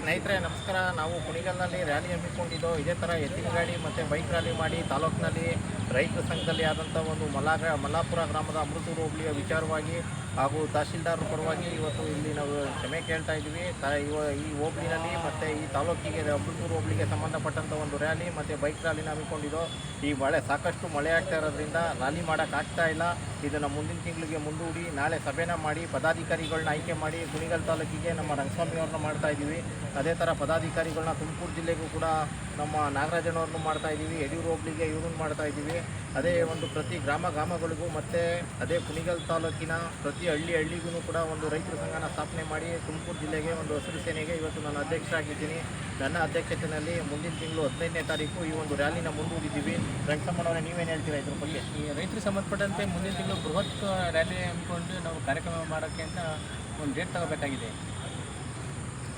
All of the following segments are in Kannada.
ಸ್ನೇಹಿತರೆ ನಮಸ್ಕಾರ. ನಾವು ಕುಣಿಗಲ್ನಲ್ಲಿ ರ್ಯಾಲಿ ಹಮ್ಮಿಕೊಂಡಿದ್ದು ಇದೇ ಥರ ಎತ್ತಿನ ಗಾಡಿ ಮತ್ತು ಬೈಕ್ ರ್ಯಾಲಿ ಮಾಡಿ ತಾಲೂಕಿನಲ್ಲಿ ರೈತರ ಸಂಘದಲ್ಲಿ ಆದಂಥ ಒಂದು ಮಲ್ಲಾಪುರ ಗ್ರಾಮದ ಅಮೃತೂರು ಹೋಬಳಿಯ ವಿಚಾರವಾಗಿ ಹಾಗೂ ತಹಶೀಲ್ದಾರ್ ಪರವಾಗಿ ಇವತ್ತು ಇಲ್ಲಿ ನಾವು ಕ್ಷಮೆ ಕೇಳ್ತಾ ಇದ್ದೀವಿ. ಈ ಹೋಬಳಿನಲ್ಲಿ ಮತ್ತು ಈ ತಾಲೂಕಿಗೆ ಅಮೃತೂರು ಹೋಬಳಿಗೆ ಸಂಬಂಧಪಟ್ಟಂಥ ಒಂದು ರ್ಯಾಲಿ ಮತ್ತು ಬೈಕ್ ರ್ಯಾಲಿನ ಹಮ್ಮಿಕೊಂಡಿದ್ದು ಈ ಸಾಕಷ್ಟು ಮಳೆ ಆಗ್ತಾ ಇರೋದ್ರಿಂದ ರ್ಯಾಲಿ ಮಾಡೋಕ್ಕಾಗ್ತಾ ಇಲ್ಲ. ಇದನ್ನು ಮುಂದಿನ ತಿಂಗಳಿಗೆ ಮುಂದೂಡಿ ನಾಳೆ ಸಭೆನ ಮಾಡಿ ಪದಾಧಿಕಾರಿಗಳನ್ನ ಆಯ್ಕೆ ಮಾಡಿ ಕುಣಿಗಲ್ ತಾಲೂಕಿಗೆ ನಮ್ಮ ರಂಗಸ್ವಾಮಿ ಅವ್ರನ್ನ ಮಾಡ್ತಾ ಇದ್ದೀವಿ. ಅದೇ ಥರ ಪದಾಧಿಕಾರಿಗಳನ್ನ ತುಮಕೂರು ಜಿಲ್ಲೆಗೂ ಕೂಡ ನಮ್ಮ ನಾಗರಾಜನವ್ರನ್ನೂ ಮಾಡ್ತಾ ಇದ್ದೀವಿ, ಯಡಿಯೂರು ಹೋಬಳಿಗೆ ಇವ್ರನ್ನ ಮಾಡ್ತಾ ಇದ್ದೀವಿ. ಅದೇ ಒಂದು ಪ್ರತಿ ಗ್ರಾಮಗಳಿಗೂ ಮತ್ತು ಅದೇ ಕುಣಿಗಲ್ ತಾಲೂಕಿನ ಪ್ರತಿ ಹಳ್ಳಿಗೂ ಕೂಡ ಒಂದು ರೈತರ ಸಂಘನ ಸ್ಥಾಪನೆ ಮಾಡಿ ತುಮಕೂರು ಜಿಲ್ಲೆಗೆ ಒಂದು ಹಸಿರು ಸೇನೆಗೆ ಇವತ್ತು ನಾನು ಅಧ್ಯಕ್ಷರಾಗಿದ್ದೀನಿ. ನನ್ನ ಅಧ್ಯಕ್ಷತೆಯಲ್ಲಿ ಮುಂದಿನ ತಿಂಗಳು 15ನೇ ತಾರೀಕು ಈ ಒಂದು ರ್ಯಾಲಿನ ಮುಂದೂಡಿದ್ದೀವಿ. ರಂಗಸಮ್ಮನವರೇ, ನೀವೇನು ಹೇಳ್ತೀರಾ ಇದ್ರ ಬಗ್ಗೆ? ಈ ರೈತರಿಗೆ ಸಂಬಂಧಪಟ್ಟಂತೆ ಮುಂದಿನ ತಿಂಗಳು ಬೃಹತ್ ರ್ಯಾಲಿ ಹಮ್ಮಿಕೊಂಡು ನಾವು ಕಾರ್ಯಕ್ರಮ ಮಾಡೋಕ್ಕೆ ಅಂತ ಒಂದು ಡೇಟ್ ತಗೋಬೇಕಾಗಿದೆ.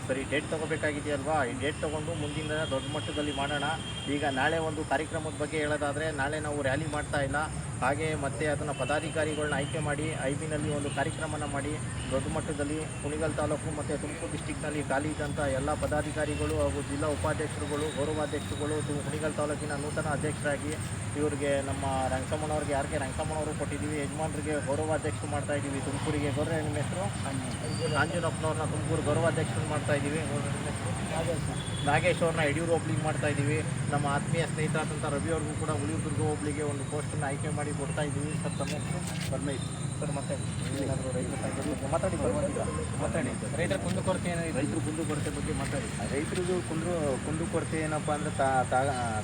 ಸರಿ, ಡೇಟ್ ತೊಗೋಬೇಕಾಗಿದೆಯಲ್ವಾ? ಈ ಡೇಟ್ ತೊಗೊಂಡು ಮುಂದಿನ ದೊಡ್ಡ ಮಟ್ಟದಲ್ಲಿ ಮಾಡೋಣ. ಈಗ ನಾಳೆ ಒಂದು ಕಾರ್ಯಕ್ರಮದ ಬಗ್ಗೆ ಹೇಳೋದಾದರೆ, ನಾಳೆ ನಾವು ರ್ಯಾಲಿ ಮಾಡ್ತಾ ಇಲ್ಲ, ಹಾಗೆ ಮತ್ತು ಅದನ್ನು ಪದಾಧಿಕಾರಿಗಳನ್ನ ಆಯ್ಕೆ ಮಾಡಿ ಐಬಿನಲ್ಲಿ ಒಂದು ಕಾರ್ಯಕ್ರಮನ ಮಾಡಿ ದೊಡ್ಡ ಮಟ್ಟದಲ್ಲಿ ಕುಣಿಗಲ್ ತಾಲೂಕು ಮತ್ತು ತುಮಕೂರು ಡಿಸ್ಟಿಕ್ನಲ್ಲಿ ಖಾಲಿ ಇದ್ದಂಥ ಎಲ್ಲ ಪದಾಧಿಕಾರಿಗಳು ಹಾಗೂ ಜಿಲ್ಲಾ ಉಪಾಧ್ಯಕ್ಷರುಗಳು, ಗೌರವಾಧ್ಯಕ್ಷರುಗಳು, ಕುಣಿಗಲ್ ತಾಲೂಕಿನ ನೂತನ ಅಧ್ಯಕ್ಷರಾಗಿ ಇವರಿಗೆ ನಮ್ಮ ರಂಗಸಮ್ಮನವ್ರಿಗೆ ಯಾರಿಗೆ ರಂಗಸಮ್ಮನವರು ಕೊಟ್ಟಿದ್ದೀವಿ, ಯಜಮಾನರಿಗೆ ಗೌರವಾಧ್ಯಕ್ಷರು ಮಾಡ್ತಾ ಇದ್ದೀವಿ. ತುಮಕೂರಿಗೆ ಗೌರವ ನಿಮ್ಮ ಹೆಸರು ಅಂಜನಪ್ಪನವ್ರನ್ನ ತುಮಕೂರು ಗೌರವಾಧ್ಯಕ್ಷರು ಮಾಡ್ತಾ ಇದ್ದೀವಿ. ನಾಗೇಶ್ ಅವ್ರನ್ನ ಯಡಿಯೂರು ಹೋಬಳಿಗೆ ಮಾಡ್ತಾ ಇದ್ದೀವಿ. ನಮ್ಮ ಆತ್ಮೀಯ ಸ್ನೇಹಿತರಾದಂಥ ರವಿ ಅವ್ರಿಗೂ ಕೂಡ ಉಳಿದುರ್ಗ ಹೋಬಳಿಗೆ ಒಂದು ಪೋಸ್ಟನ್ನು ಆಯ್ಕೆ ಮಾಡಿ ಕೊಡ್ತಾ ಇದ್ದೀವಿ. ಸರ್, ತಮ್ಮ ಹೆಸರು ಪರಮೇಶ್ ಸರ್. ಮಾತಾಡಿ, ಮಾತಾಡಿ. ರೈತರ ಕುಂದುಕೊರತೆ ಏನಿದೆ? ರೈತರು ಕುಂದುಕೊರತೆ ಬಗ್ಗೆ ಮಾತಾಡಿ. ರೈತರಿಗೂ ಕುಂದುಕೊರತೆ ಏನಪ್ಪ ಅಂದರೆ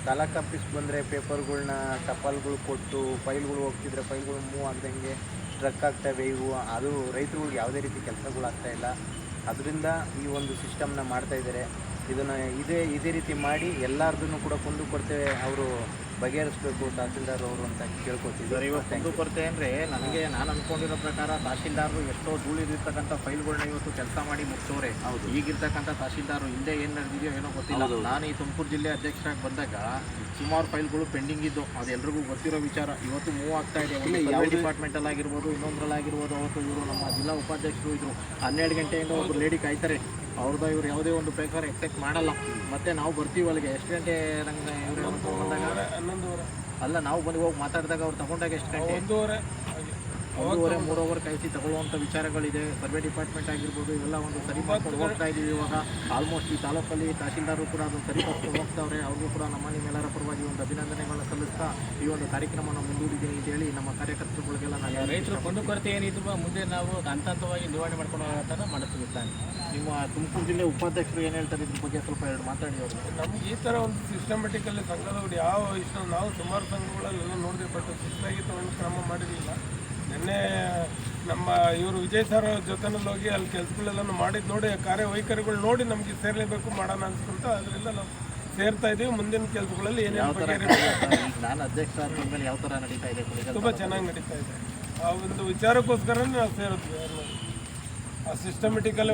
ತಾಲೂಕು ಆಫೀಸ್ ಬಂದರೆ ಪೇಪರ್ಗಳ್ನ ಟಪಾಲ್ಗಳು ಕೊಟ್ಟು ಫೈಲ್ಗಳು ಹೋಗ್ತಿದ್ರೆ ಫೈಲ್ಗಳು ಮೂವ್ ಆಗ್ದಂಗೆ ಸ್ಟ್ರಕ್ ಆಗ್ತವೆ. ಅದು ರೈತರುಗಳಿಗೆ ಯಾವುದೇ ರೀತಿ ಕೆಲಸಗಳು ಆಗ್ತಾಯಿಲ್ಲ. ಅದರಿಂದ ಈ ಒಂದು ಸಿಸ್ಟಮ್ನ ಮಾಡ್ತಾಯಿದ್ದಾರೆ. ಇದನ್ನು ಇದೇ ರೀತಿ ಮಾಡಿ ಎಲ್ಲರದನ್ನು ಕೂಡ ಕುಂದುಕೊರತೆ ಅವರು ಬಗೆಹರಿಸಬೇಕು ತಹಸೀಲ್ದಾರ್ ಅವರು ಅಂತ ಕೇಳ್ಕೊತೀವಿ. ಸರ್, ಇವಾಗ ಕುಂದುಕೊರತೆ ಅಂದರೆ ನಾನು ಅಂದ್ಕೊಂಡಿರೋ ಪ್ರಕಾರ ತಹಶೀಲ್ದಾರರು ಎಷ್ಟೋ ಧೂಳಿರ್ತಕ್ಕಂಥ ಫೈಲ್ಗಳನ್ನ ಇವತ್ತು ಕೆಲಸ ಮಾಡಿ ಮುಗಿಸೋರೆ. ಹೌದು, ಈಗಿರ್ತಕ್ಕಂಥ ತಹಶೀಲ್ದಾರರು ಹಿಂದೆ ಏನು ನಡೆದಿದೆಯೋ ಏನೋ ಗೊತ್ತಿಲ್ಲ. ನಾನು ಈ ತುಮಕೂರು ಜಿಲ್ಲೆ ಅಧ್ಯಕ್ಷರಾಗಿ ಬಂದಾಗ ಸುಮಾರು ಫೈಲ್ಗಳು ಪೆಂಡಿಂಗ್ ಇದ್ದು, ಅದು ಎಲ್ರಿಗೂ ಗೊತ್ತಿರೋ ವಿಚಾರ. ಇವತ್ತು ಮೂವ್ ಆಗ್ತಾ ಇದೆ. ಯಾವ ಡಿಪಾರ್ಟ್ಮೆಂಟಲ್ಲಿ ಆಗಿರ್ಬೋದು, ಇನ್ನೊಂದರಲ್ಲಾಗಿರ್ಬೋದು. ಅವತ್ತು ಇವರು ನಮ್ಮ ಜಿಲ್ಲಾ ಉಪಾಧ್ಯಕ್ಷರು ಇದ್ರು, 12 ಗಂಟೆಯಿಂದ ಒಬ್ಬರು ಲೇಡಿ ಕಾಯ್ತಾರೆ. ಅವ್ರದ್ದು ಇವ್ರು ಯಾವುದೇ ಒಂದು ಪೇಪರ್ ಎಕ್ಸೆಪ್ಟ್ ಮಾಡಲ್ಲ. ಮತ್ತು ನಾವು ಬರ್ತೀವಿ ಅಲ್ಲಿಗೆ. ಎಷ್ಟು ಗಂಟೆ ನಂಗೆ ಇವರು ಬಂದಾಗ 11:30 ಅಲ್ಲ, ನಾವು ಬಂದು ಹೋಗಿ ಮಾತಾಡಿದಾಗ ಅವ್ರು ತಗೊಂಡಾಗ ಎಷ್ಟು ಗಂಟೆ? 1:30 3 ಅವರ್ ಕಾಯಿಸಿ ತಗೊಳ್ಳುವಂಥ ವಿಚಾರಗಳಿದೆ. ಸರ್ವೆ ಡಿಪಾರ್ಟ್ಮೆಂಟ್ ಆಗಿರ್ಬೋದು, ಇವೆಲ್ಲ ಒಂದು ಸರಿ ಮಾಡ್ಕೊಂಡು ಹೋಗ್ತಾ ಇದ್ದೀವಿ. ಇವಾಗ ಆಲ್ಮೋಸ್ಟ್ ಈ ತಾಲೂಕಲ್ಲಿ ತಹಶೀಲ್ದಾರರು ಕೂಡ ಅದನ್ನು ಸರಿ ಮಾಡ್ಕೊಂಡು ಹೋಗ್ತಾವ್ರೆ. ಅವ್ರಿಗೂ ಕೂಡ ನಿಮ್ಮೆಲ್ಲರ ಪರವಾಗಿ ಒಂದು ಅಭಿನಂದನೆಗಳನ್ನ ಸಲ್ಲಿಸ್ತಾ ಈ ಒಂದು ಕಾರ್ಯಕ್ರಮನ ಮುಂದೂಡಿದ್ದೀನಿ ಅಂತೇಳಿ ನಮ್ಮ ಕಾರ್ಯಕರ್ತರುಗಳಿಗೆಲ್ಲ ನಾನು ರೈತರ ಕುಂದುಕೊರತೆ ಏನಿದ್ರು ಮುಂದೆ ನಾವು ಹಂತವಾಗಿ ನಿವಾರಣೆ ಮಾಡ್ಕೊಂಡು ಹೋಗೋ ಥರ ಮಾಡುತ್ತೀವಿ. ನಿಮ್ಮ ತುಮಕೂರು ಜಿಲ್ಲೆ ಉಪಾಧ್ಯಕ್ಷರು ಏನು ಹೇಳ್ತಾರೆ ಇದ್ರ ಬಗ್ಗೆ ಸ್ವಲ್ಪ ಎರಡು ಮಾತಾಡಿ. ಅವರು ನಮ್ಗೆ ಈ ಥರ ಒಂದು ಸಿಸ್ಟಮೆಟಿಕಲ್ಲಿ ಸಂಘದವ್ರು ಯಾವ ಇಷ್ಟ ನಾವು ಸುಮಾರು ಸಂಘಗಳಲ್ಲೆಲ್ಲ ನೋಡಿದ್ವಿ, ಬಟ್ ಶಿಸ್ತಾಗಿ ಒಂದು ಕ್ರಮ ಮಾಡಿರಲಿಲ್ಲ. ನಿನ್ನೆ ನಮ್ಮ ಇವರು ವಿಜಯ್ ಸರ್ ಜೊತೆನಲ್ಲಿ ಹೋಗಿ ಅಲ್ಲಿ ಕೆಲಸಗಳೆಲ್ಲ ಮಾಡಿದ್ದು ನೋಡಿ, ಕಾರ್ಯವೈಖರಿಗಳು ನೋಡಿ ನಮಗೆ ಸೇರಲೇಬೇಕು ಮಾಡೋಣ ಅನ್ಸ್ಕೊಂತ ಅದರಿಂದ ನಾವು ಸೇರ್ತಾ ಇದ್ದೀವಿ. ಮುಂದಿನ ಕೆಲಸಗಳಲ್ಲಿ ಏನೇನು ನಾನು ಅಧ್ಯಕ್ಷ ಆದ್ಮೇಲೆ ಯಾವ ಥರ ನಡೀತಾ ಇದೆ? ತುಂಬ ಚೆನ್ನಾಗಿ ನಡೀತಾ ಇದೆ. ಆ ಒಂದು ವಿಚಾರಕ್ಕೋಸ್ಕರ ನಾವು ಸೇರುತ್ತೀವಿ. ಆ ಸಿಸ್ಟಮೆಟಿಕಲ್ಲಿ